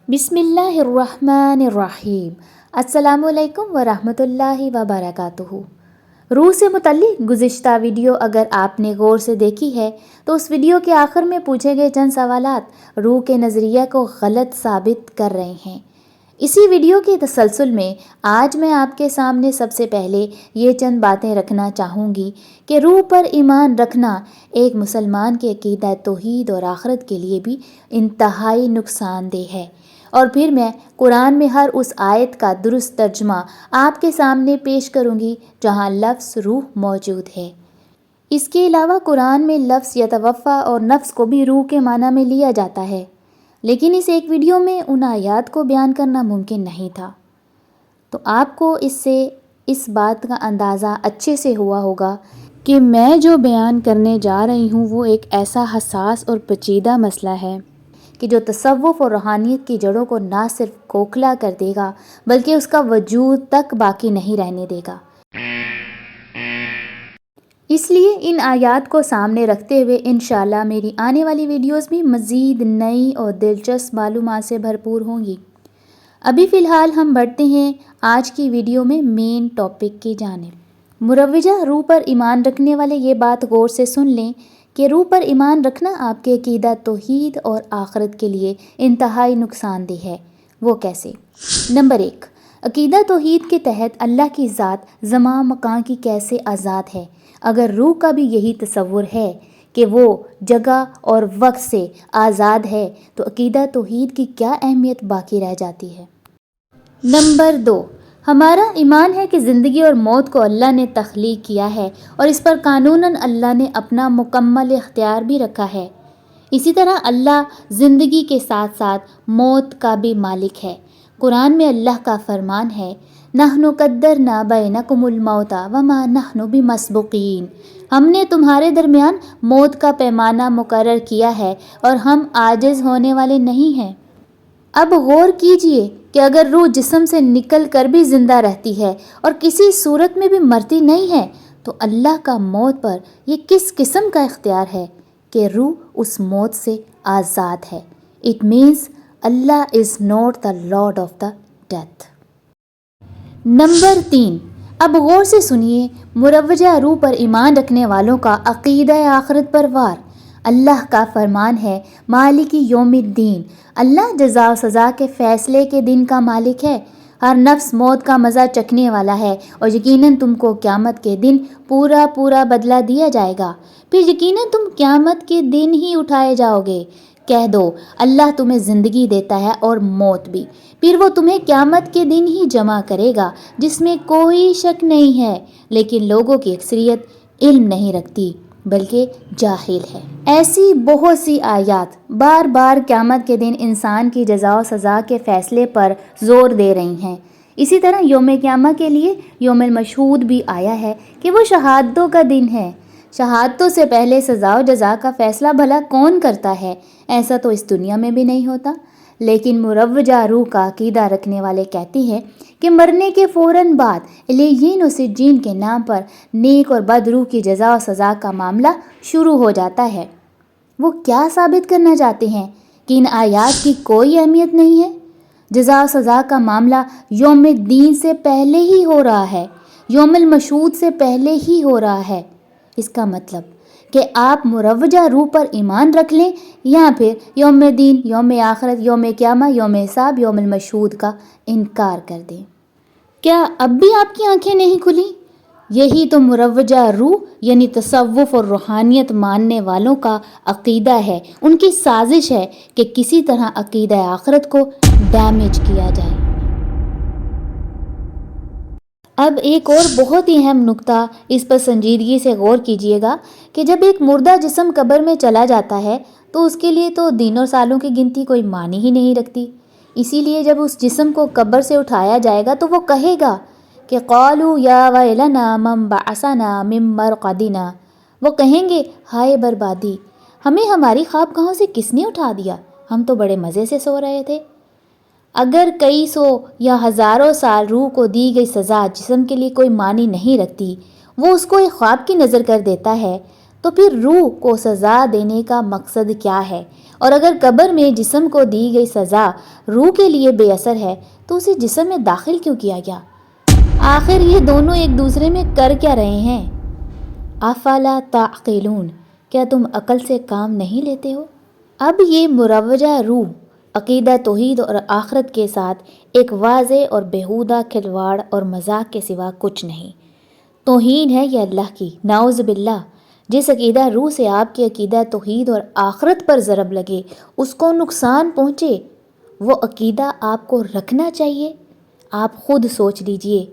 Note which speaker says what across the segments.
Speaker 1: بسم اللہ الرحمن الرحیم۔ السلام علیکم ورحمۃ اللہ وبرکاتہ۔ روح سے متعلق گزشتہ ویڈیو اگر آپ نے غور سے دیکھی ہے تو اس ویڈیو کے آخر میں پوچھے گئے چند سوالات روح کے نظریہ کو غلط ثابت کر رہے ہیں۔ اسی ویڈیو کے تسلسل میں آج میں آپ کے سامنے سب سے پہلے یہ چند باتیں رکھنا چاہوں گی کہ روح پر ایمان رکھنا ایک مسلمان کے عقیدہ توحید اور آخرت کے لیے بھی انتہائی نقصان دہ ہے، اور پھر میں قرآن میں ہر اس آیت کا درست ترجمہ آپ کے سامنے پیش کروں گی جہاں لفظ روح موجود ہے۔ اس کے علاوہ قرآن میں لفظ یتوفا اور نفس کو بھی روح کے معنی میں لیا جاتا ہے، لیکن اس ایک ویڈیو میں ان آیات کو بیان کرنا ممکن نہیں تھا، تو آپ کو اس سے اس بات کا اندازہ اچھے سے ہوا ہوگا کہ میں جو بیان کرنے جا رہی ہوں وہ ایک ایسا حساس اور پیچیدہ مسئلہ ہے کہ جو تصوف اور روحانیت کی جڑوں کو نہ صرف کھوکھلا کر دے گا بلکہ اس کا وجود تک باقی نہیں رہنے دے گا۔ اس لیے ان آیات کو سامنے رکھتے ہوئے انشاءاللہ میری آنے والی ویڈیوز بھی مزید نئی اور دلچسپ معلومات سے بھرپور ہوں گی۔ ابھی فی الحال ہم بڑھتے ہیں آج کی ویڈیو میں مین ٹاپک کی جانب۔ مروجہ روح پر ایمان رکھنے والے یہ بات غور سے سن لیں کہ روح پر ایمان رکھنا آپ کے عقیدہ توحید اور آخرت کے لیے انتہائی نقصان دہ ہے۔ وہ کیسے؟ نمبر 1، عقیدہ توحید کے تحت اللہ کی ذات زمان مکان کی کیسے آزاد ہے؟ اگر روح کا بھی یہی تصور ہے کہ وہ جگہ اور وقت سے آزاد ہے تو عقیدہ توحید کی کیا اہمیت باقی رہ جاتی ہے؟ نمبر 2، ہمارا ایمان ہے کہ زندگی اور موت کو اللہ نے تخلیق کیا ہے اور اس پر قانوناً اللہ نے اپنا مکمل اختیار بھی رکھا ہے۔ اسی طرح اللہ زندگی کے ساتھ ساتھ موت کا بھی مالک ہے۔ قرآن میں اللہ کا فرمان ہے، نحن قدرنا بینکم الموت وما نحن بمسبوقین، ہم نے تمہارے درمیان موت کا پیمانہ مقرر کیا ہے اور ہم عاجز ہونے والے نہیں ہیں۔ اب غور کیجئے کہ اگر روح جسم سے نکل کر بھی زندہ رہتی ہے اور کسی صورت میں بھی مرتی نہیں ہے تو اللہ کا موت پر یہ کس قسم کا اختیار ہے کہ روح اس موت سے آزاد ہے؟ It means Allah is not the Lord of the death۔ Number 3، اب غور سے سنیے مروجہ روح پر ایمان رکھنے والوں کا عقیدہ آخرت پر وار۔ اللہ کا فرمان ہے، مالک یوم الدین، اللہ جزا و سزا کے فیصلے کے دن کا مالک ہے۔ ہر نفس موت کا مزہ چکھنے والا ہے اور یقیناً تم کو قیامت کے دن پورا بدلہ دیا جائے گا، پھر یقیناً تم قیامت کے دن ہی اٹھائے جاؤ گے۔ کہہ دو، اللہ تمہیں زندگی دیتا ہے اور موت بھی، پھر وہ تمہیں قیامت کے دن ہی جمع کرے گا، جس میں کوئی شک نہیں ہے، لیکن لوگوں کی اکثریت علم نہیں رکھتی بلکہ جاہل ہے۔ ایسی بہت سی آیات بار بار قیامت کے دن انسان کی جزا و سزا کے فیصلے پر زور دے رہی ہیں۔ اسی طرح یوم قیامت کے لیے یوم المشہود بھی آیا ہے کہ وہ شہادتوں کا دن ہے۔ شہادتوں سے پہلے سزا و جزا کا فیصلہ بھلا کون کرتا ہے؟ ایسا تو اس دنیا میں بھی نہیں ہوتا۔ لیکن مروجہ روح کا عقیدہ رکھنے والے کہتے ہیں کہ مرنے کے فوراً بعد علیین و سجین کے نام پر نیک اور بد روح کی جزا و سزا کا معاملہ شروع ہو جاتا ہے۔ وہ کیا ثابت کرنا چاہتے ہیں کہ ان آیات کی کوئی اہمیت نہیں ہے؟ جزا و سزا کا معاملہ یوم الدین سے پہلے ہی ہو رہا ہے، یوم المشہود سے پہلے ہی ہو رہا ہے۔ اس کا مطلب کہ آپ مروجہ روح پر ایمان رکھ لیں یا پھر یوم دین، یوم آخرت، یوم قیامت، یوم حساب، یوم المشہود کا انکار کر دیں۔ کیا اب بھی آپ کی آنکھیں نہیں کھلیں؟ یہی تو مروجہ روح یعنی تصوف اور روحانیت ماننے والوں کا عقیدہ ہے، ان کی سازش ہے کہ کسی طرح عقیدہ آخرت کو ڈیمیج کیا جائے۔ اب ایک اور بہت ہی اہم نکتہ، اس پر سنجیدگی سے غور کیجیے گا کہ جب ایک مردہ جسم قبر میں چلا جاتا ہے تو اس کے لیے تو دنوں سالوں کی گنتی کوئی معنی ہی نہیں رکھتی۔ اسی لیے جب اس جسم کو قبر سے اٹھایا جائے گا تو وہ کہے گا کہ قالوا یا ویلنا من بعثنا من مرقدنا، وہ کہیں گے ہائے بربادی، ہمیں ہماری خواب گاہوں سے کس نے اٹھا دیا، ہم تو بڑے مزے سے سو رہے تھے۔ اگر کئی سو یا ہزاروں سال روح کو دی گئی سزا جسم کے لیے کوئی معنی نہیں رکھتی، وہ اس کو ایک خواب کی نظر کر دیتا ہے، تو پھر روح کو سزا دینے کا مقصد کیا ہے؟ اور اگر قبر میں جسم کو دی گئی سزا روح کے لیے بے اثر ہے تو اسے جسم میں داخل کیوں کیا گیا؟ آخر یہ دونوں ایک دوسرے میں کر کیا رہے ہیں؟ افلا تعقلون، کیا تم عقل سے کام نہیں لیتے ہو؟ اب یہ مروجہ روح عقیدہ توحید اور آخرت کے ساتھ ایک واضح اور بیہودہ کھلواڑ اور مذاق کے سوا کچھ نہیں۔ توہین ہے یہ اللہ کی، نعوذ باللہ۔ جس عقیدہ روح سے آپ کی عقیدہ توحید اور آخرت پر ضرب لگے، اس کو نقصان پہنچے، وہ عقیدہ آپ کو رکھنا چاہیے؟ آپ خود سوچ لیجئے،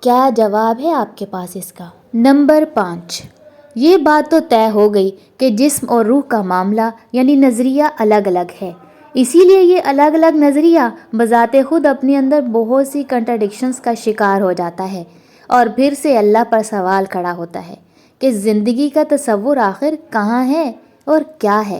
Speaker 1: کیا جواب ہے آپ کے پاس اس کا؟ نمبر 5، یہ بات تو طے ہو گئی کہ جسم اور روح کا معاملہ یعنی نظریہ الگ الگ ہے، اسی لیے یہ الگ الگ نظریہ بذات خود اپنے اندر بہت سی کنٹراڈکشنز کا شکار ہو جاتا ہے، اور پھر سے اللہ پر سوال کھڑا ہوتا ہے کہ زندگی کا تصور آخر کہاں ہے اور کیا ہے؟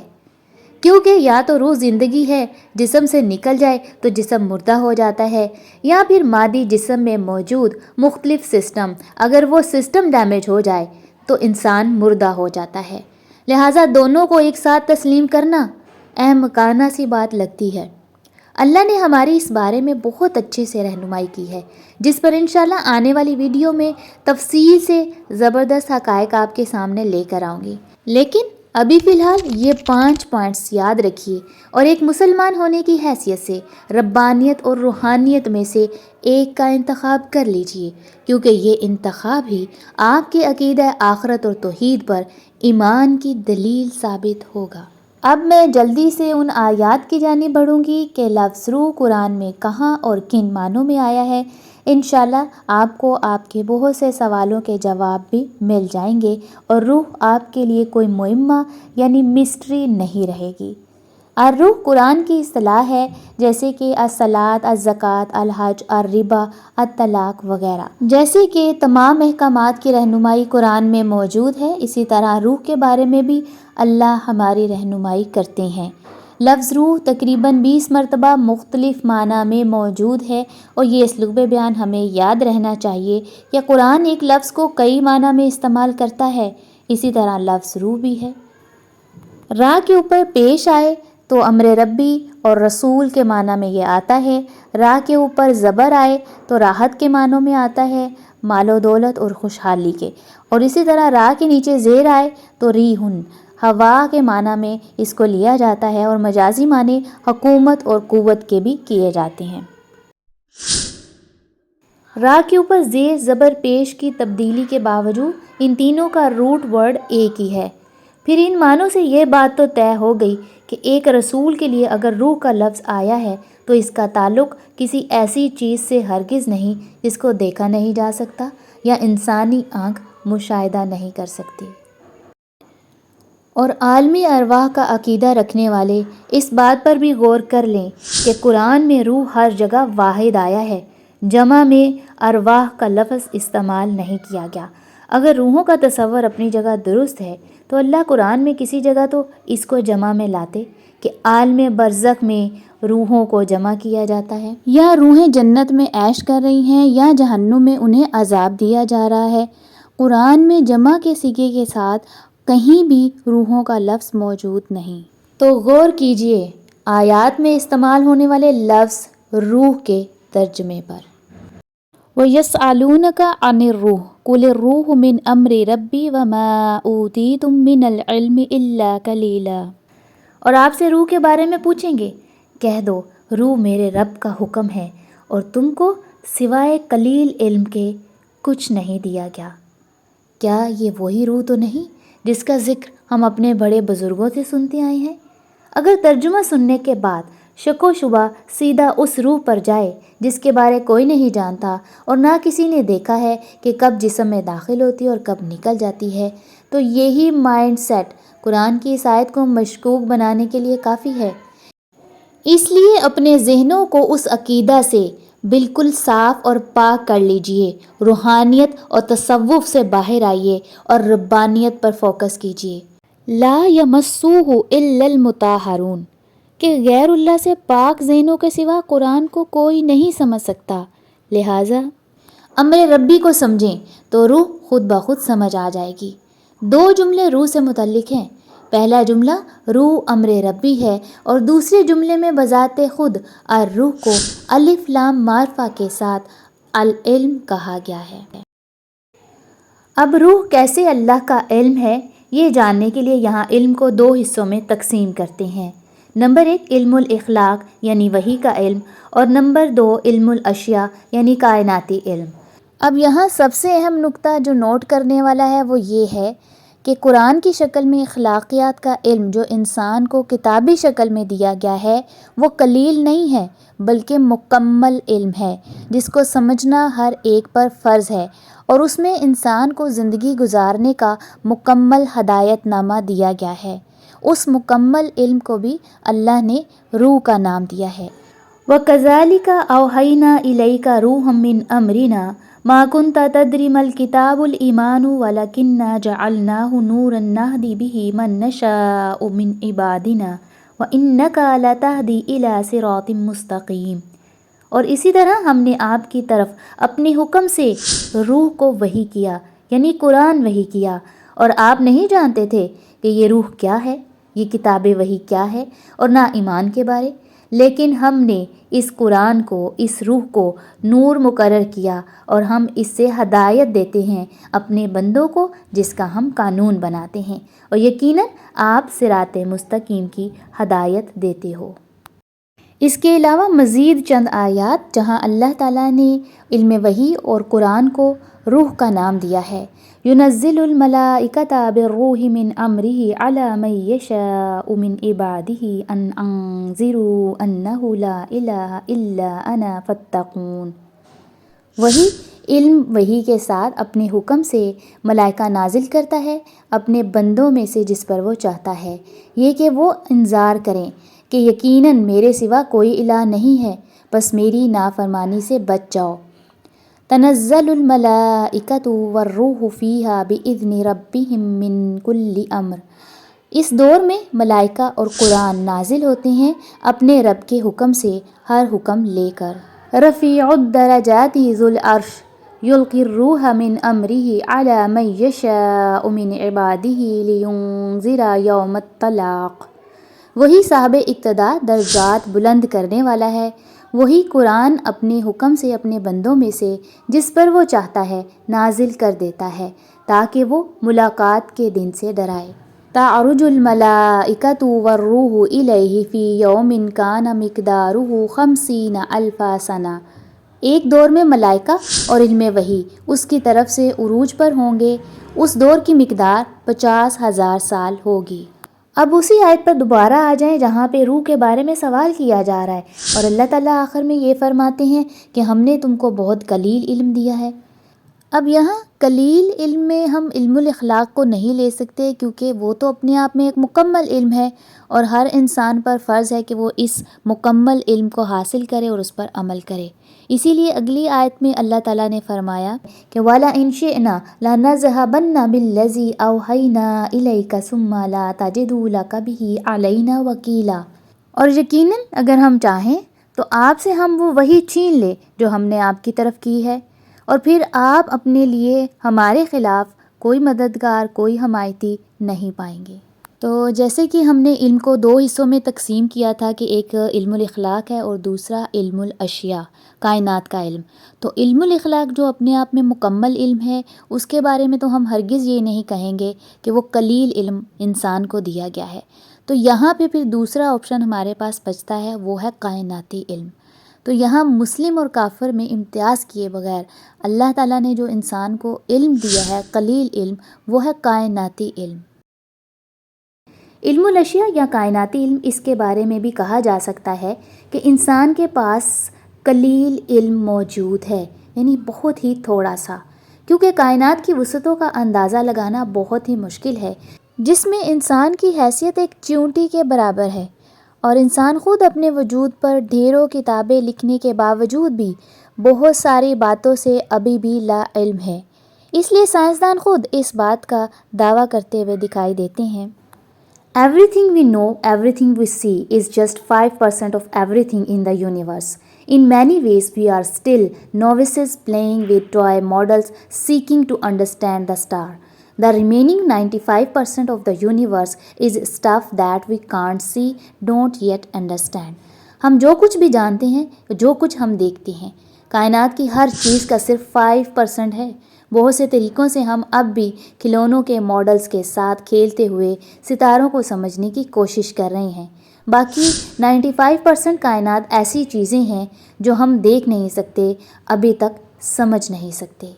Speaker 1: کیونکہ یا تو روح زندگی ہے، جسم سے نکل جائے تو جسم مردہ ہو جاتا ہے، یا پھر مادی جسم میں موجود مختلف سسٹم، اگر وہ سسٹم ڈیمیج ہو جائے تو انسان مردہ ہو جاتا ہے۔ لہٰذا دونوں کو ایک ساتھ تسلیم کرنا احمقانہ سی بات لگتی ہے۔ اللہ نے ہماری اس بارے میں بہت اچھے سے رہنمائی کی ہے، جس پر انشاءاللہ آنے والی ویڈیو میں تفصیل سے زبردست حقائق آپ کے سامنے لے کر آؤں گی، لیکن ابھی فی الحال یہ 5 پوائنٹس یاد رکھیے اور ایک مسلمان ہونے کی حیثیت سے ربانیت اور روحانیت میں سے ایک کا انتخاب کر لیجئے، کیونکہ یہ انتخاب ہی آپ کے عقیدہ آخرت اور توحید پر ایمان کی دلیل ثابت ہوگا۔ اب میں جلدی سے ان آیات کی جانب بڑھوں گی کہ لفظ روح قرآن میں کہاں اور کن معنوں میں آیا ہے۔ انشاءاللہ آپ کو آپ کے بہت سے سوالوں کے جواب بھی مل جائیں گے، اور روح آپ کے لیے کوئی معمہ یعنی مسٹری نہیں رہے گی۔ الروح قرآن کی اصطلاح ہے، جیسے کہ الصلاۃ، الزکوٰۃ، الحج، الربا، الطلاق وغیرہ۔ جیسے کہ تمام احکامات کی رہنمائی قرآن میں موجود ہے، اسی طرح روح کے بارے میں بھی اللہ ہماری رہنمائی کرتے ہیں۔ لفظ روح تقریباً 20 مرتبہ مختلف معنی میں موجود ہے، اور یہ اسلوب بیان ہمیں یاد رہنا چاہیے کہ قرآن ایک لفظ کو کئی معنی میں استعمال کرتا ہے، اسی طرح لفظ روح بھی ہے۔ راہ کے اوپر پیش آئے تو امر ربی اور رسول کے معنی میں یہ آتا ہے، راہ کے اوپر زبر آئے تو راحت کے معنوں میں آتا ہے، مال و دولت اور خوشحالی کے، اور اسی طرح راہ کے نیچے زیر آئے تو ریحن، ہوا کے معنی میں اس کو لیا جاتا ہے، اور مجازی معنی حکومت اور قوت کے بھی کیے جاتے ہیں۔ راہ کے اوپر زیر زبر پیش کی تبدیلی کے باوجود ان تینوں کا روٹ ورڈ ایک ہی ہے۔ پھر ان معنوں سے یہ بات تو طے ہو گئی کہ ایک رسول کے لیے اگر روح کا لفظ آیا ہے تو اس کا تعلق کسی ایسی چیز سے ہرگز نہیں جس کو دیکھا نہیں جا سکتا یا انسانی آنکھ مشاہدہ نہیں کر سکتی۔ اور عالمی ارواح کا عقیدہ رکھنے والے اس بات پر بھی غور کر لیں کہ قرآن میں روح ہر جگہ واحد آیا ہے، جمع میں ارواح کا لفظ استعمال نہیں کیا گیا۔ اگر روحوں کا تصور اپنی جگہ درست ہے تو اللہ قرآن میں کسی جگہ تو اس کو جمع میں لاتے کہ عالم برزخ میں روحوں کو جمع کیا جاتا ہے، یا روحیں جنت میں عیش کر رہی ہیں یا جہنم میں انہیں عذاب دیا جا رہا ہے۔ قرآن میں جمع کے صیغے کے ساتھ کہیں بھی روحوں کا لفظ موجود نہیں۔ تو غور کیجئے آیات میں استعمال ہونے والے لفظ روح کے ترجمے پر۔ وَيَسْأَلُونَكَ عَنِ الرُّوحِ قُلِ الرُّوحُ مِنْ أَمْرِ رَبِّي وَمَا أُوتِيتُم مِّنَ الْعِلْمِ إِلَّا قَلِيلًا۔ اور آپ سے روح کے بارے میں پوچھیں گے، کہہ دو روح میرے رب کا حکم ہے اور تم کو سوائے قلیل علم کے کچھ نہیں دیا گیا۔ کیا یہ وہی روح تو نہیں جس کا ذکر ہم اپنے بڑے بزرگوں سے سنتے آئے ہیں؟ اگر ترجمہ سننے کے بعد شک و شبہ سیدھا اس روح پر جائے جس کے بارے کوئی نہیں جانتا اور نہ کسی نے دیکھا ہے کہ کب جسم میں داخل ہوتی ہے اور کب نکل جاتی ہے، تو یہی مائنڈ سیٹ قرآن کی اس آیت کو مشکوک بنانے کے لیے کافی ہے۔ اس لیے اپنے ذہنوں کو اس عقیدہ سے بالکل صاف اور پاک کر لیجئے، روحانیت اور تصوف سے باہر آئیے اور ربانیت پر فوکس کیجئے۔ لا یمسہ الا المطہرون، کہ غیر اللہ سے پاک ذہنوں کے سوا قرآن کو کوئی نہیں سمجھ سکتا، لہٰذا امر ربی کو سمجھیں تو روح خود بخود سمجھ آ جائے گی۔ 2 جملے روح سے متعلق ہیں، پہلا جملہ روح امر ربی ہے اور دوسرے جملے میں بذات خود الروح کو الف لام معرفہ کے ساتھ العلم کہا گیا ہے۔ اب روح کیسے اللہ کا علم ہے یہ جاننے کے لیے یہاں علم کو دو حصوں میں تقسیم کرتے ہیں۔ نمبر 1 علم الاخلاق یعنی وحی کا علم، اور نمبر 2 علم الاشیاء یعنی کائناتی علم۔ اب یہاں سب سے اہم نقطہ جو نوٹ کرنے والا ہے وہ یہ ہے کہ قرآن کی شکل میں اخلاقیات کا علم جو انسان کو کتابی شکل میں دیا گیا ہے وہ قلیل نہیں ہے بلکہ مکمل علم ہے جس کو سمجھنا ہر ایک پر فرض ہے، اور اس میں انسان کو زندگی گزارنے کا مکمل ہدایت نامہ دیا گیا ہے۔ اس مکمل علم کو بھی اللہ نے روح کا نام دیا ہے۔ وَكَذَلِكَ أَوْحَيْنَا إِلَيْكَ رُوحًا مِّنْ أَمْرِنَا مَا كُنْتَ تَدْرِي مَا الْكِتَابُ الْإِيمَانُ وَلَكِنَّا جَعَلْنَاهُ نُورًا نَهْدِي بِهِ مَن نَّشَاءُ مِنْ عِبَادِنَا وَإِنَّكَ لَتَهْدِي إِلَىٰ صِرَاطٍ مُّسْتَقِيمٍ۔ اور اسی طرح ہم نے آپ کی طرف اپنے حکم سے روح کو وحی کیا یعنی قرآن وحی کیا، اور آپ نہیں جانتے تھے کہ یہ روح کیا ہے، یہ کتاب وحی کیا ہے، اور نہ ایمان کے بارے، لیکن ہم نے اس قرآن کو، اس روح کو نور مقرر کیا اور ہم اس سے ہدایت دیتے ہیں اپنے بندوں کو جس کا ہم قانون بناتے ہیں، اور یقیناً آپ صراط مستقیم کی ہدایت دیتے ہو۔ اس کے علاوہ مزید چند آیات جہاں اللہ تعالیٰ نے علم وحی اور قرآن کو روح کا نام دیا ہے۔ يُنَزِّلُ الْمَلَائِكَةَ بِالرُّوحِ مِنْ أَمْرِهِ عَلَى مَن يَشَاءُ مِنْ عِبَادِهِ أَنْ أَنذِرُوا أَنَّهُ لَا إِلَٰهَ إِلَّا أَنَا فَاتَّقُونِ۔ وہی علم وحی کے ساتھ اپنے حکم سے ملائکہ نازل کرتا ہے اپنے بندوں میں سے جس پر وہ چاہتا ہے، یہ کہ وہ انذار کریں کہ یقیناً میرے سوا کوئی الہ نہیں ہے، بس میری نافرمانی سے بچ جاؤ۔ تنزل الملائکۃ والروح فیہا بإذن ربہم من کل امر۔ اس دور میں ملائکہ اور قرآن نازل ہوتے ہیں اپنے رب کے حکم سے ہر حکم لے کر۔ رفیع الدرجات ذو العرش یلقی الروح من امرہ علی من یشاء من عبادہ لینذر یوم التلاق۔ وہی صاحب اقتدار درجات بلند کرنے والا ہے، وہی قرآن اپنے حکم سے اپنے بندوں میں سے جس پر وہ چاہتا ہے نازل کر دیتا ہے تاکہ وہ ملاقات کے دن سے ڈرائے۔ تعرج الملائکۃ والروح الیہ فی یوم کان مقدارہ 50,000 سنہ۔ ایک دور میں ملائکہ اور علم وحی اس کی طرف سے عروج پر ہوں گے، اس دور کی مقدار 50,000 سال ہوگی۔ اب اسی آیت پر دوبارہ آ جائیں جہاں پہ روح کے بارے میں سوال کیا جا رہا ہے، اور اللہ تعالیٰ آخر میں یہ فرماتے ہیں کہ ہم نے تم کو بہت قلیل علم دیا ہے۔ اب یہاں قلیل علم میں ہم علم الاخلاق کو نہیں لے سکتے کیونکہ وہ تو اپنے آپ میں ایک مکمل علم ہے، اور ہر انسان پر فرض ہے کہ وہ اس مکمل علم کو حاصل کرے اور اس پر عمل کرے۔ اسی لیے اگلی آیت میں اللہ تعالیٰ نے فرمایا کہ وَلَئِن شِئْنَا لَنَذْهَبَنَّ بِالَّذِي أَوْحَيْنَا إِلَيْكَ ثُمَّ لَا تَجِدُ لَكَ بِهِ عَلَيْنَا وَكِيلًا۔ اور یقیناً اگر ہم چاہیں تو آپ سے ہم وہ وحی چھین لیں جو ہم نے آپ کی طرف کی ہے، اور پھر آپ اپنے لیے ہمارے خلاف کوئی مددگار، کوئی حمایتی نہیں پائیں گے۔ تو جیسے کہ ہم نے علم کو دو حصوں میں تقسیم کیا تھا کہ ایک علم الاخلاق ہے اور دوسرا علم الاشیاء، کائنات کا علم، تو علم الاخلاق جو اپنے آپ میں مکمل علم ہے اس کے بارے میں تو ہم ہرگز یہ نہیں کہیں گے کہ وہ قلیل علم انسان کو دیا گیا ہے۔ تو یہاں پہ پھر دوسرا آپشن ہمارے پاس بچتا ہے، وہ ہے کائناتی علم۔ تو یہاں مسلم اور کافر میں امتیاز کیے بغیر اللہ تعالیٰ نے جو انسان کو علم دیا ہے قلیل علم، وہ ہے کائناتی علم۔ علم الاشیاء یا کائناتی علم، اس کے بارے میں بھی کہا جا سکتا ہے کہ انسان کے پاس قلیل علم موجود ہے، یعنی بہت ہی تھوڑا سا، کیونکہ کائنات کی وسعتوں کا اندازہ لگانا بہت ہی مشکل ہے، جس میں انسان کی حیثیت ایک چیونٹی کے برابر ہے، اور انسان خود اپنے وجود پر ڈھیروں کتابیں لکھنے کے باوجود بھی بہت ساری باتوں سے ابھی بھی لا علم ہے۔ اس لیے سائنسدان خود اس بات کا دعویٰ کرتے ہوئے دکھائی دیتے ہیں Everything we know, everything we see is just 5% of everything in the universe. In many ways, we are still novices playing with toy models seeking to understand the star. The remaining 95% of the universe is stuff that we can't see, don't yet understand. ہم جو کچھ بھی جانتے ہیں، جو کچھ ہم دیکھتے ہیں، کائنات کی ہر چیز کا صرف 5% ہے۔ بہت سے طریقوں سے ہم اب بھی کھلونوں کے ماڈلز کے ساتھ کھیلتے ہوئے ستاروں کو سمجھنے کی کوشش کر رہے ہیں۔ باقی 95% کائنات ایسی چیزیں ہیں جو ہم دیکھ نہیں سکتے، ابھی تک سمجھ نہیں سکتے۔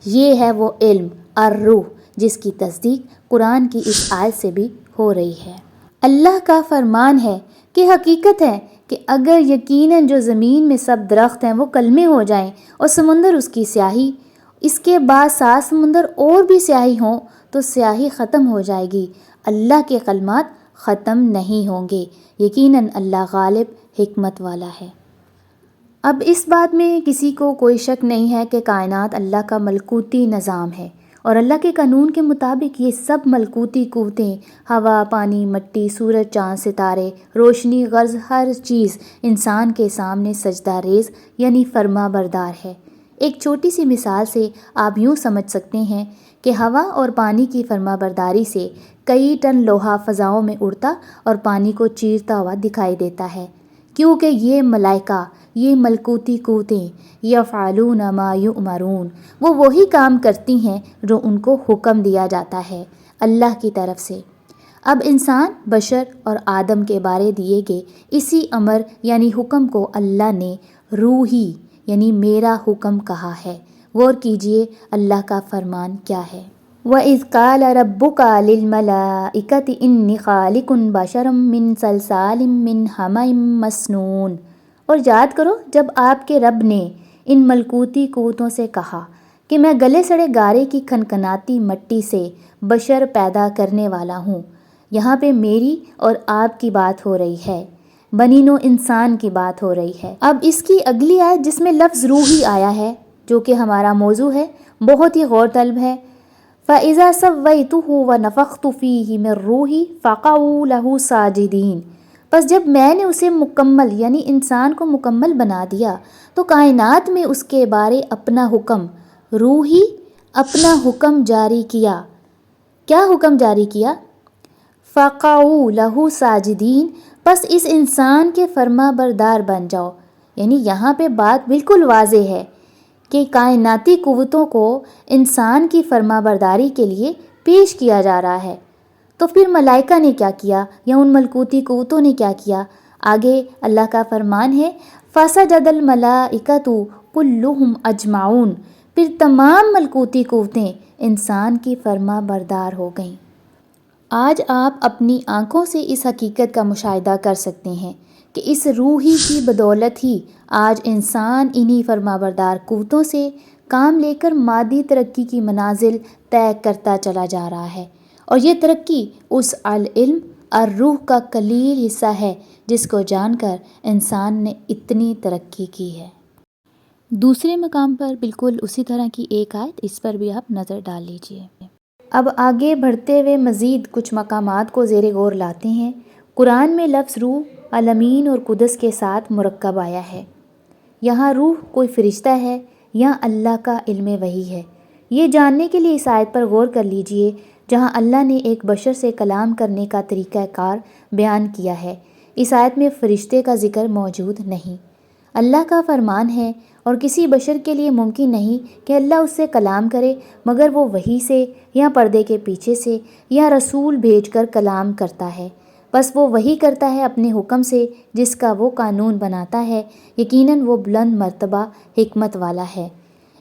Speaker 1: یہ ہے وہ علم الروح جس کی تصدیق قرآن کی اس آیت سے بھی ہو رہی ہے۔ اللہ کا فرمان ہے کہ حقیقت ہے کہ اگر یقیناً جو زمین میں سب درخت ہیں وہ کلمے ہو جائیں اور سمندر اس کی سیاہی، اس کے بعد 7 سمندر اور بھی سیاہی ہوں تو سیاہی ختم ہو جائے گی، اللہ کے کلمات ختم نہیں ہوں گے۔ یقیناً اللہ غالب حکمت والا ہے۔ اب اس بات میں کسی کو کوئی شک نہیں ہے کہ کائنات اللہ کا ملکوتی نظام ہے، اور اللہ کے قانون کے مطابق یہ سب ملکوتی قوتیں، ہوا، پانی، مٹی، سورج، چاند، ستارے، روشنی، غرض ہر چیز انسان کے سامنے سجدہ ریز یعنی فرما بردار ہے۔ ایک چھوٹی سی مثال سے آپ یوں سمجھ سکتے ہیں کہ ہوا اور پانی کی فرما برداری سے کئی ٹن لوہا فضاؤں میں اڑتا اور پانی کو چیرتا ہوا دکھائی دیتا ہے، کیونکہ یہ ملائکہ، یہ ملکوتی قوتیں یفعلون ما یؤمرون، وہ وہی کام کرتی ہیں جو ان کو حکم دیا جاتا ہے اللہ کی طرف سے۔ اب انسان، بشر اور آدم کے بارے دیے گئے اسی امر یعنی حکم کو اللہ نے روحی یعنی میرا حکم کہا ہے۔ غور کیجئے اللہ کا فرمان کیا ہے۔ وَإِذْ قَالَ رَبُّكَ لِلْمَلَائِكَةِ إِنِّي خَالِقٌ بَشَرًا مِّن صَلْصَالٍ مِّنْ حَمَإٍ مَّسْنُونٍ، اور یاد کرو جب آپ کے رب نے ان ملکوتی قوتوں سے کہا کہ میں گلے سڑے گارے کی کھنکھناتی مٹی سے بشر پیدا کرنے والا ہوں۔ یہاں پہ میری اور آپ کی بات ہو رہی ہے، بنی نوع انسان کی بات ہو رہی ہے۔ اب اس کی اگلی آیت جس میں لفظ روحی آیا ہے جو کہ ہمارا موضوع ہے، بہت ہی غور طلب ہے۔ فَإِذَا سَوَّيْتُهُ وَنَفَخْتُ فِيهِ مِن رُّوحِي فَقَعُوا لَهُ سَاجِدِينَ، بس جب میں نے اسے مکمل یعنی انسان کو مکمل بنا دیا تو کائنات میں اس کے بارے اپنا حکم روحی اپنا حکم جاری کیا۔ کیا حکم جاری کیا؟ فَقَعُوا لَهُ سَاجِدِينَ، پس اس انسان کے فرما بردار بن جاؤ۔ یعنی یہاں پہ بات بالکل واضح ہے کہ کائناتی قوتوں کو انسان کی فرما برداری کے لیے پیش کیا جا رہا ہے۔ تو پھر ملائکہ نے کیا کیا یا ان ملکوتی قوتوں نے کیا کیا؟ آگے اللہ کا فرمان ہے فَسَجَدَ الْمَلَائِكَةُ كُلُّهُمْ أَجْمَعُونَ، پھر تمام ملکوتی قوتیں انسان کی فرما بردار ہو گئیں۔ آج آپ اپنی آنکھوں سے اس حقیقت کا مشاہدہ کر سکتے ہیں کہ اس روحی کی بدولت ہی آج انسان انہی فرما بردار قوتوں سے کام لے کر مادی ترقی کی منازل طے کرتا چلا جا رہا ہے، اور یہ ترقی اس العلم الروح کا قلیل حصہ ہے جس کو جان کر انسان نے اتنی ترقی کی ہے۔ دوسرے مقام پر بالکل اسی طرح کی ایک آیت، اس پر بھی آپ نظر ڈال لیجئے۔ اب آگے بڑھتے ہوئے مزید کچھ مقامات کو زیر غور لاتے ہیں۔ قرآن میں لفظ روح الامین اور قدس کے ساتھ مرکب آیا ہے۔ یہاں روح کوئی فرشتہ ہے یا اللہ کا علم وحی ہے؟ یہ جاننے کے لیے اس آیت پر غور کر لیجئے جہاں اللہ نے ایک بشر سے کلام کرنے کا طریقہ کار بیان کیا ہے۔ اس آیت میں فرشتے کا ذکر موجود نہیں۔ اللہ کا فرمان ہے اور کسی بشر کے لیے ممکن نہیں کہ اللہ اس سے کلام کرے مگر وہ وحی سے یا پردے کے پیچھے سے یا رسول بھیج کر کلام کرتا ہے۔ بس وہ وحی کرتا ہے اپنے حکم سے جس کا وہ قانون بناتا ہے، یقیناً وہ بلند مرتبہ حکمت والا ہے۔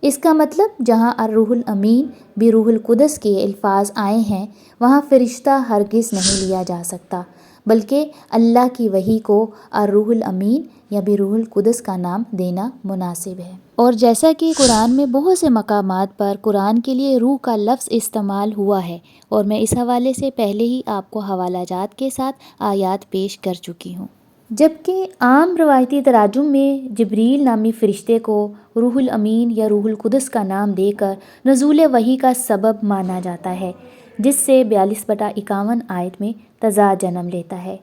Speaker 1: اس کا مطلب جہاں الروح الامین بروح القدس کے الفاظ آئے ہیں وہاں فرشتہ ہرگز نہیں لیا جا سکتا، بلکہ اللہ کی وحی کو الروح الامین یا بروح القدس کا نام دینا مناسب ہے۔ اور جیسا کہ قرآن میں بہت سے مقامات پر قرآن کے لیے روح کا لفظ استعمال ہوا ہے، اور میں اس حوالے سے پہلے ہی آپ کو حوالہ جات کے ساتھ آیات پیش کر چکی ہوں۔ جبکہ عام روایتی تراجم میں جبریل نامی فرشتے کو روح الامین یا روح القدس کا نام دے کر نزول وحی کا سبب مانا جاتا ہے، جس سے 42/51 آیت میں تضاد جنم لیتا ہے۔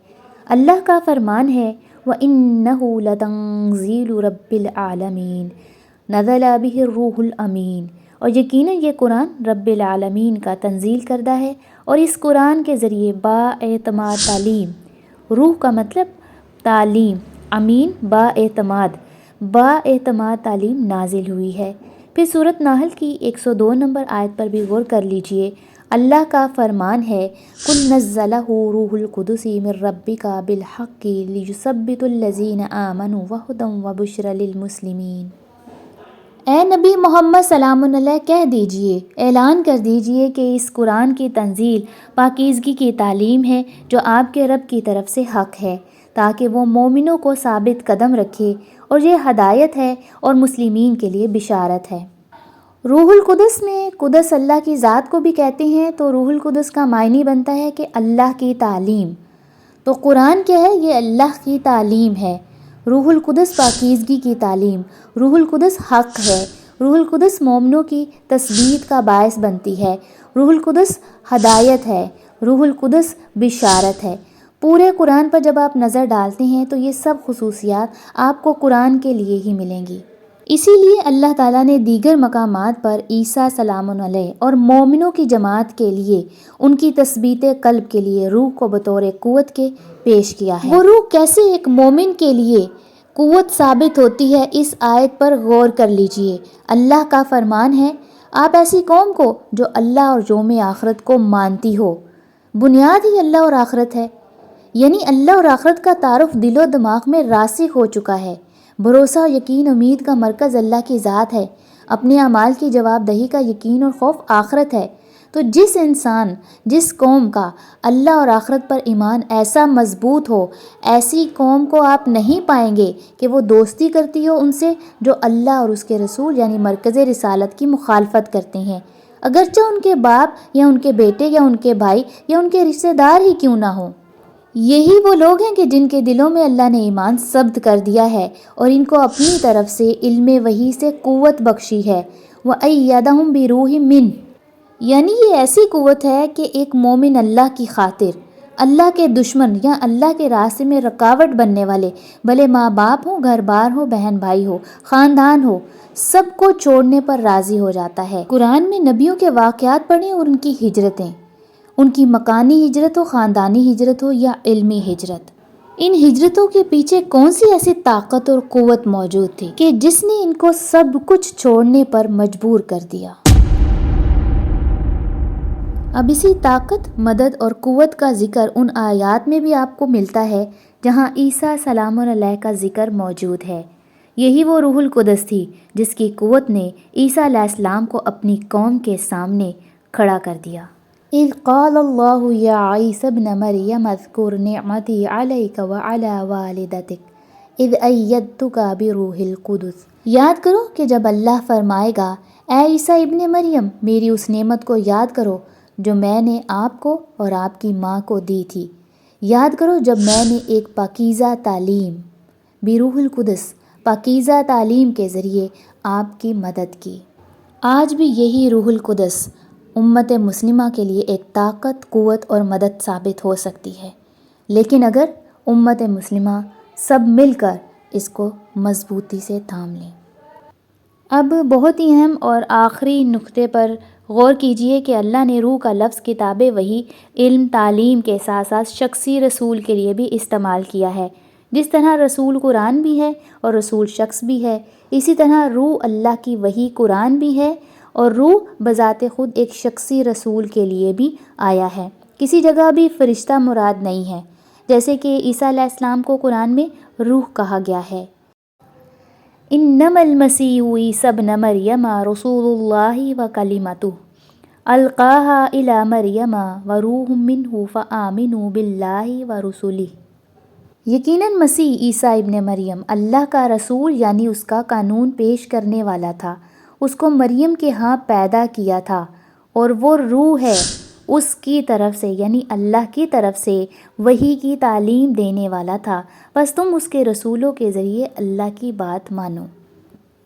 Speaker 1: اللہ کا فرمان ہے وَإِنَّهُ لَتَنزِيلُ رَبِّ الْعَالَمِينَ نَزَلَ بِهِ الرُّوحُ الْأَمِينُ اور یقیناً یہ قرآن رب العالمین کا تنزیل کردہ ہے، اور اس قرآن کے ذریعے با اعتماد تعلیم، روح کا مطلب تعلیم، امین با اعتماد تعلیم نازل ہوئی ہے۔ پھر سورۃ نحل کی 102 نمبر آیت پر بھی غور کر لیجئے۔ اللہ کا فرمان ہے قُلْ نَزَّلَهُ رُوحُ الْقُدُسِ مِنْ رَبِّكَ بِالْحَقِّ لِيُثَبِّتَ الَّذِينَ آمَنُوا وَهُدًى وَبُشْرًى لِلْمُسْلِمِينَ۔ اے نبی محمد سلام علیہ کہہ دیجئے، اعلان کر دیجئے کہ اس قرآن کی تنزیل پاکیزگی کی تعلیم ہے جو آپ کے رب کی طرف سے حق ہے، تاکہ وہ مومنوں کو ثابت قدم رکھے، اور یہ ہدایت ہے اور مسلمین کے لیے بشارت ہے۔ روح القدس میں قدس اللہ کی ذات کو بھی کہتے ہیں، تو روح القدس کا معنی بنتا ہے کہ اللہ کی تعلیم۔ تو قرآن کیا ہے؟ یہ اللہ کی تعلیم ہے۔ روح القدس پاکیزگی کی تعلیم، روح القدس حق ہے، روح القدس مومنوں کی تثبیت کا باعث بنتی ہے، روح القدس ہدایت ہے، روح القدس بشارت ہے۔ پورے قرآن پر جب آپ نظر ڈالتے ہیں تو یہ سب خصوصیات آپ کو قرآن کے لیے ہی ملیں گی۔ اسی لیے اللہ تعالیٰ نے دیگر مقامات پر عیسیٰ سلام علیہ اور مومنوں کی جماعت کے لیے ان کی تثبیت قلب کے لیے روح کو بطور قوت کے پیش کیا ہے۔ وہ روح کیسے ایک مومن کے لیے قوت ثابت ہوتی ہے، اس آیت پر غور کر لیجئے۔ اللہ کا فرمان ہے آپ ایسی قوم کو جو اللہ اور یوم آخرت کو مانتی ہو، بنیاد ہی اللہ اور آخرت ہے، یعنی اللہ اور آخرت کا تعارف دل و دماغ میں راسخ ہو چکا ہے۔ بھروسہ اور یقین امید کا مرکز اللہ کی ذات ہے، اپنے اعمال کی جواب دہی کا یقین اور خوف آخرت ہے۔ تو جس انسان، جس قوم کا اللہ اور آخرت پر ایمان ایسا مضبوط ہو، ایسی قوم کو آپ نہیں پائیں گے کہ وہ دوستی کرتی ہو ان سے جو اللہ اور اس کے رسول یعنی مرکز رسالت کی مخالفت کرتے ہیں، اگرچہ ان کے باپ یا ان کے بیٹے یا ان کے بھائی یا ان کے رشتہ دار ہی کیوں نہ ہوں۔ یہی وہ لوگ ہیں کہ جن کے دلوں میں اللہ نے ایمان ثبت کر دیا ہے اور ان کو اپنی طرف سے علم وحی سے قوت بخشی ہے۔ وَأَيَّدَهُمْ بِرُوحٍ مِّنْهُ، یعنی یہ ایسی قوت ہے کہ ایک مومن اللہ کی خاطر اللہ کے دشمن یا اللہ کے راستے میں رکاوٹ بننے والے، بھلے ماں باپ ہو، گھر بار ہو، بہن بھائی ہو، خاندان ہو، سب کو چھوڑنے پر راضی ہو جاتا ہے۔ قرآن میں نبیوں کے واقعات پڑھیں اور ان کی ہجرتیں، ان کی مکانی ہجرت ہو، خاندانی ہجرت ہو یا علمی ہجرت، ان ہجرتوں کے پیچھے کون سی ایسی طاقت اور قوت موجود تھی کہ جس نے ان کو سب کچھ چھوڑنے پر مجبور کر دیا۔ اب اسی طاقت، مدد اور قوت کا ذکر ان آیات میں بھی آپ کو ملتا ہے جہاں عیسیٰ سلام علیہ کا ذکر موجود ہے۔ یہی وہ روح القدس تھی جس کی قوت نے عیسیٰ علیہ السلام کو اپنی قوم کے سامنے کھڑا کر دیا۔ اِذْ قَالَ اللَّهُ يَا عِيسَى ابْنَ مَرْيَمَ اذْكُرْ نِعْمَتِي عَلَيْكَ وَعَلَى وَالِدَتِكَ اِذْ أَيَّدْتُكَ بِرُوحِ الْقُدُسِ۔ یاد کرو کہ جب اللہ فرمائے گا اے عیسیٰ ابن مریم، میری اس نعمت کو یاد کرو جو میں نے آپ کو اور آپ کی ماں کو دی تھی۔ یاد کرو جب میں نے ایک پاکیزہ تعلیم، بروح القدس، پاکیزہ تعلیم کے ذریعے آپ کی مدد کی۔ آج بھی یہی روح القدس امت مسلمہ کے لیے ایک طاقت، قوت اور مدد ثابت ہو سکتی ہے، لیکن اگر امت مسلمہ سب مل کر اس کو مضبوطی سے تھام لیں۔ اب بہت ہی اہم اور آخری نقطے پر غور کیجئے کہ اللہ نے روح کا لفظ کتاب وحی، علم، تعلیم کے ساتھ ساتھ شخصی رسول کے لیے بھی استعمال کیا ہے۔ جس طرح رسول قرآن بھی ہے اور رسول شخص بھی ہے، اسی طرح روح اللہ کی وحی قرآن بھی ہے اور روح بذات خود ایک شخصی رسول کے لیے بھی آیا ہے۔ کسی جگہ بھی فرشتہ مراد نہیں ہے، جیسے کہ عیسیٰ علیہ السلام کو قرآن میں روح کہا گیا ہے۔ انما المسیح عیسی ابن مریم رسول اللہ وکلمتہ القاها الی مریم وروح منہ فآمنوا باللہ ورسلہ۔ یقیناً مسیح عیسیٰ ابن مریم اللہ کا رسول یعنی اس کا قانون پیش کرنے والا تھا، اس کو مریم کے ہاں پیدا کیا تھا، اور وہ روح ہے اس کی طرف سے یعنی اللہ کی طرف سے وحی کی تعلیم دینے والا تھا، بس تم اس کے رسولوں کے ذریعے اللہ کی بات مانو۔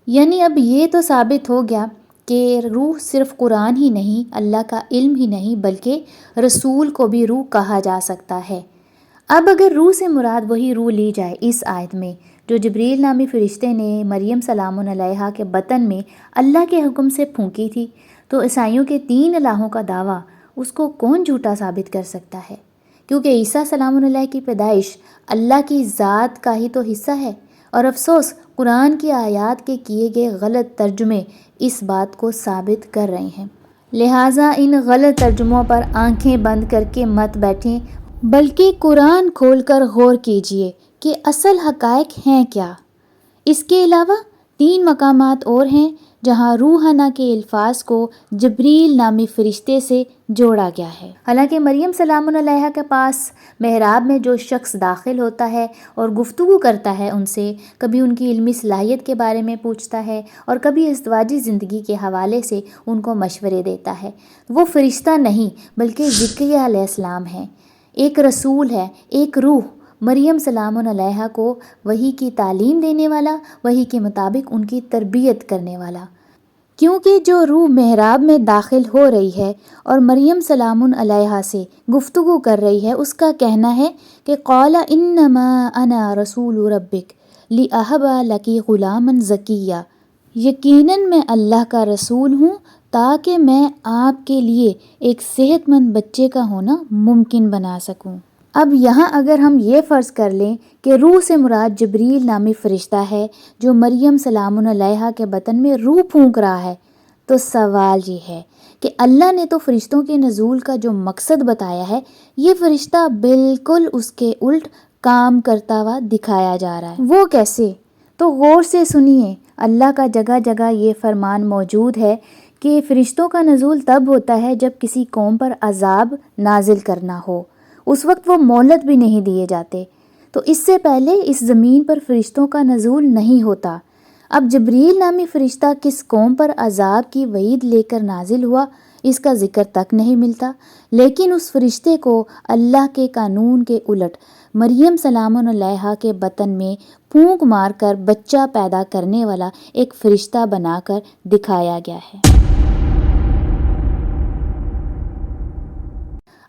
Speaker 1: یعنی اب یہ تو ثابت ہو گیا کہ روح صرف قرآن ہی نہیں، اللہ کا علم ہی نہیں، بلکہ رسول کو بھی روح کہا جا سکتا ہے۔ اب اگر روح سے مراد وہی روح لی جائے اس آیت میں جو جبریل نامی فرشتے نے مریم سلام علیہا کے بطن میں اللہ کے حکم سے پھونکی تھی، تو عیسائیوں کے 3 الہوں کا دعویٰ اس کو کون جھوٹا ثابت کر سکتا ہے؟ کیونکہ عیسیٰ سلام علیہ کی پیدائش اللہ کی ذات کا ہی تو حصہ ہے، اور افسوس قرآن کی آیات کے کیے گئے غلط ترجمے اس بات کو ثابت کر رہے ہیں۔ لہٰذا ان غلط ترجموں پر آنکھیں بند کر کے مت بیٹھیں، بلکہ قرآن کھول کر غور کیجئے کہ اصل حقائق ہیں کیا۔ اس کے علاوہ 3 مقامات اور ہیں جہاں روحانہ کے الفاظ کو جبریل نامی فرشتے سے جوڑا گیا ہے۔ حالانکہ مریم سلام علیہا کے پاس محراب میں جو شخص داخل ہوتا ہے اور گفتگو کرتا ہے ان سے، کبھی ان کی علمی صلاحیت کے بارے میں پوچھتا ہے اور کبھی ازدواجی زندگی کے حوالے سے ان کو مشورے دیتا ہے، وہ فرشتہ نہیں بلکہ زکریا علیہ السلام ہے، ایک رسول ہے، ایک روح، مریم سلام علیہا کو وحی کی تعلیم دینے والا، وحی کے مطابق ان کی تربیت کرنے والا۔ کیونکہ جو روح محراب میں داخل ہو رہی ہے اور مریم سلام علیہا سے گفتگو کر رہی ہے، اس کا کہنا ہے کہ قال انما انا رسول ربک لاہب لکی غلاما زکیہ، یقیناً میں اللہ کا رسول ہوں تاکہ میں آپ کے لیے ایک صحت مند بچے کا ہونا ممکن بنا سکوں۔ اب یہاں اگر ہم یہ فرض کر لیں کہ روح سے مراد جبریل نامی فرشتہ ہے جو مریم سلام علیہا کے بطن میں روح پھونک رہا ہے، تو سوال یہ ہے کہ اللہ نے تو فرشتوں کے نزول کا جو مقصد بتایا ہے، یہ فرشتہ بالکل اس کے الٹ کام کرتا ہوا دکھایا جا رہا ہے۔ وہ کیسے؟ تو غور سے سنیے، اللہ کا جگہ جگہ یہ فرمان موجود ہے کہ فرشتوں کا نزول تب ہوتا ہے جب کسی قوم پر عذاب نازل کرنا ہو، اس وقت وہ مہلت بھی نہیں دیے جاتے، تو اس سے پہلے اس زمین پر فرشتوں کا نزول نہیں ہوتا۔ اب جبریل نامی فرشتہ کس قوم پر عذاب کی وعید لے کر نازل ہوا، اس کا ذکر تک نہیں ملتا، لیکن اس فرشتے کو اللہ کے قانون کے الٹ مریم سلام علیہا کے بطن میں پھونک مار کر بچہ پیدا کرنے والا ایک فرشتہ بنا کر دکھایا گیا ہے۔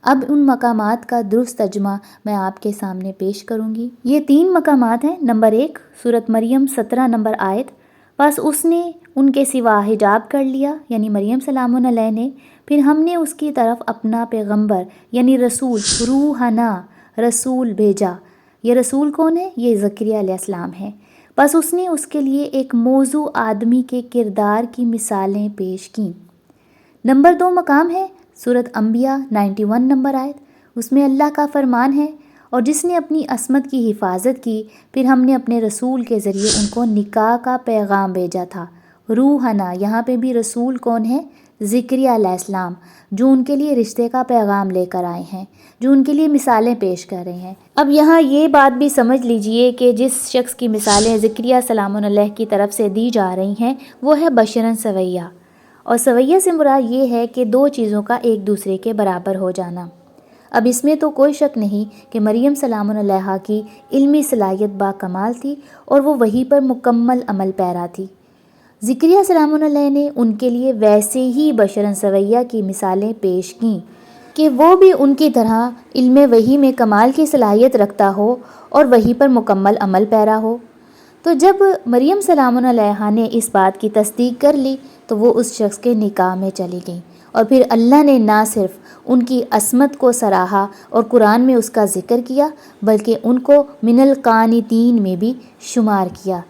Speaker 1: اب ان مقامات کا درست ترجمہ میں آپ کے سامنے پیش کروں گی۔ یہ 3 مقامات ہیں۔ نمبر 1 سورۃ مریم 17 نمبر آیت، بس اس نے ان کے سوا حجاب کر لیا، یعنی مریم سلام علیہ نے، پھر ہم نے اس کی طرف اپنا پیغمبر یعنی رسول روحانہ رسول بھیجا۔ یہ رسول کون ہے؟ یہ زکریا علیہ السلام ہے۔ بس اس نے اس کے لیے ایک موضوع آدمی کے کردار کی مثالیں پیش کیں۔ نمبر 2 مقام ہے سورۃ انبیاء 91 نمبر آیت، اس میں اللہ کا فرمان ہے، اور جس نے اپنی عصمت کی حفاظت کی، پھر ہم نے اپنے رسول کے ذریعے ان کو نکاح کا پیغام بھیجا تھا۔ روحانہ، یہاں پہ بھی رسول کون ہے؟ زکریا علیہ السلام، جو ان کے لیے رشتے کا پیغام لے کر آئے ہیں، جو ان کے لیے مثالیں پیش کر رہے ہیں۔ اب یہاں یہ بات بھی سمجھ لیجئے کہ جس شخص کی مثالیں زکریا سلام علیہ کی طرف سے دی جا رہی ہیں وہ ہے بشراً سویہ، اور سویہ سے مراد یہ ہے کہ 2 چیزوں کا ایک دوسرے کے برابر ہو جانا۔ اب اس میں تو کوئی شک نہیں کہ مریم سلام علیہا کی علمی صلاحیت با کمال تھی اور وہ وحی پر مکمل عمل پیرا تھی۔ زکریا سلام علیہ نے ان کے لیے ویسے ہی بشراً سویہ کی مثالیں پیش کیں کہ وہ بھی ان کی طرح علم وحی میں کمال کی صلاحیت رکھتا ہو اور وحی پر مکمل عمل پیرا ہو۔ تو جب مریم سلام علیہا نے اس بات کی تصدیق کر لی تو وہ اس شخص کے نکاح میں چلی گئیں، اور پھر اللہ نے نہ صرف ان کی عصمت کو سراہا اور قرآن میں اس کا ذکر کیا، بلکہ ان کو من القانتین میں بھی شمار کیا۔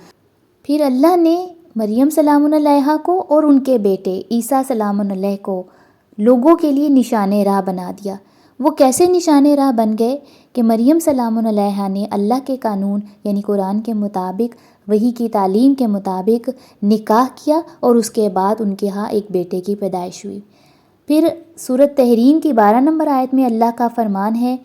Speaker 1: پھر اللہ نے مریم سلام علیہا کو اور ان کے بیٹے عیسیٰ سلام علیہ کو لوگوں کے لیے نشان راہ بنا دیا۔ وہ کیسے نشان راہ بن گئے کہ مریم سلام علیہا نے اللہ کے قانون یعنی قرآن کے مطابق، وحی کی تعلیم کے مطابق نکاح کیا، اور اس کے بعد ان کے ہاں ایک بیٹے کی پیدائش ہوئی۔ پھر سورۃ تحریم کی 12 نمبر آیت میں اللہ کا فرمان ہے،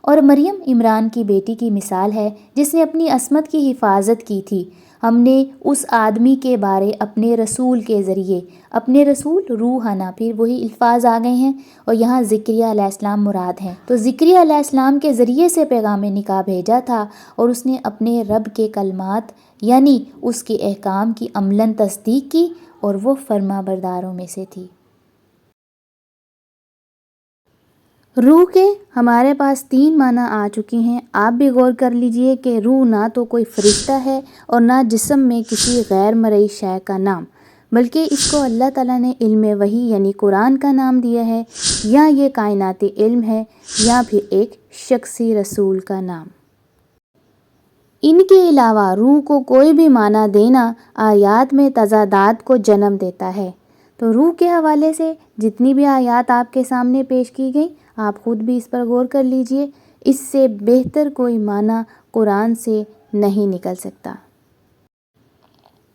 Speaker 1: اور مریم عمران کی بیٹی کی مثال ہے جس نے اپنی عصمت کی حفاظت کی تھی، ہم نے اس آدمی کے بارے اپنے رسول کے ذریعے، اپنے رسول روحانہ، پھر وہی الفاظ آ گئے ہیں، اور یہاں زکریا علیہ السلام مراد ہیں، تو زکریا علیہ السلام کے ذریعے سے پیغام نکاح بھیجا تھا، اور اس نے اپنے رب کے کلمات یعنی اس کے احکام کی عملاً تصدیق کی، اور وہ فرما برداروں میں سے تھی۔ روح کے ہمارے پاس 3 معنی آ چکے ہیں۔ آپ بھی غور کر لیجئے کہ روح نہ تو کوئی فرشتہ ہے اور نہ جسم میں کسی غیر مرئی شے کا نام، بلکہ اس کو اللہ تعالیٰ نے علم وحی یعنی قرآن کا نام دیا ہے، یا یہ کائناتی علم ہے، یا پھر ایک شخصی رسول کا نام۔ ان کے علاوہ روح کو کوئی بھی معنی دینا آیات میں تضادات کو جنم دیتا ہے۔ تو روح کے حوالے سے جتنی بھی آیات آپ کے سامنے پیش کی گئی، آپ خود بھی اس پر غور کر لیجئے۔ اس سے بہتر کوئی معنی قرآن سے نہیں نکل سکتا۔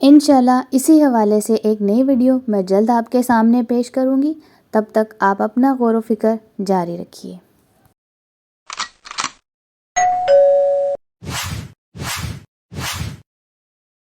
Speaker 1: انشاءاللہ اسی حوالے سے ایک نئی ویڈیو میں جلد آپ کے سامنے پیش کروں گی۔ تب تک آپ اپنا غور و فکر جاری رکھیے۔